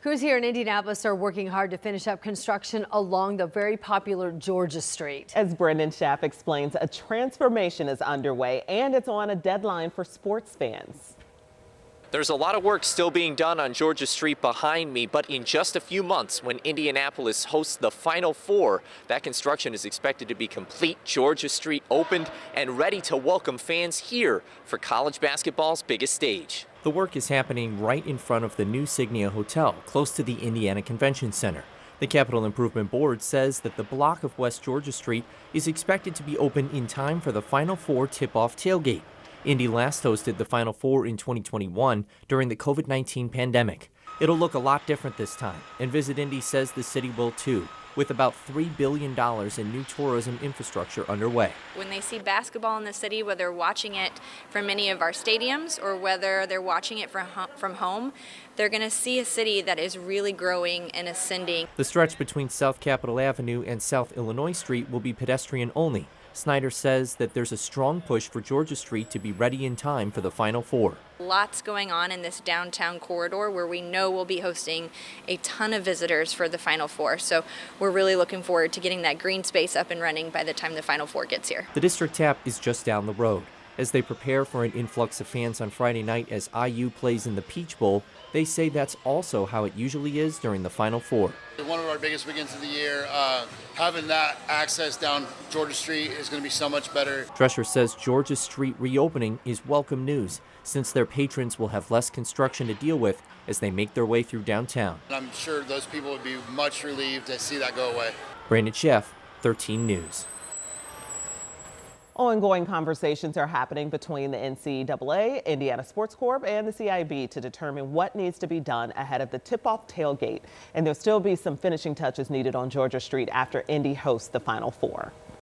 Crews here in Indianapolis are working hard to finish up construction along the very popular Georgia Street. As Brendan Schaff explains, a transformation is underway and it's on a deadline for sports fans. There's a lot of work still being done on Georgia Street behind me, but in just a few months, when Indianapolis hosts the Final Four, that construction is expected to be complete, Georgia Street opened and ready to welcome fans here for college basketball's biggest stage. The work is happening right in front of the new Signia Hotel, close to the Indiana Convention Center. The Capital Improvement Board says that the block of West Georgia Street is expected to be open in time for the Final Four Tip-Off Tailgate. Indy last hosted the Final Four in 2021 during the COVID-19 pandemic. It'll look a lot different this time, and Visit Indy says the city will too, with about $3 billion in new tourism infrastructure underway. When they see basketball in the city, whether they're watching it from any of our stadiums or whether they're watching it from home, they're going to see a city that is really growing and ascending. The stretch between South Capitol Avenue and South Illinois Street will be pedestrian only. Snyder says that there's a strong push for Georgia Street to be ready in time for the Final Four. Lots going on in this downtown corridor where we know we'll be hosting a ton of visitors for the Final Four. So we're really looking forward to getting that green space up and running by the time the Final Four gets here. The district tap is just down the road. As they prepare for an influx of fans on Friday night as IU plays in the Peach Bowl, they say that's also how it usually is during the Final Four. One of our biggest weekends of the year, having that access down Georgia Street is going to be so much better. Drescher says Georgia Street reopening is welcome news, since their patrons will have less construction to deal with as they make their way through downtown. And I'm sure those people would be much relieved to see that go away. Brandon Schaff, 13 News. Ongoing conversations are happening between the NCAA, Indiana Sports Corp, and the CIB to determine what needs to be done ahead of the tip-off tailgate. And there'll still be some finishing touches needed on Georgia Street after Indy hosts the Final Four.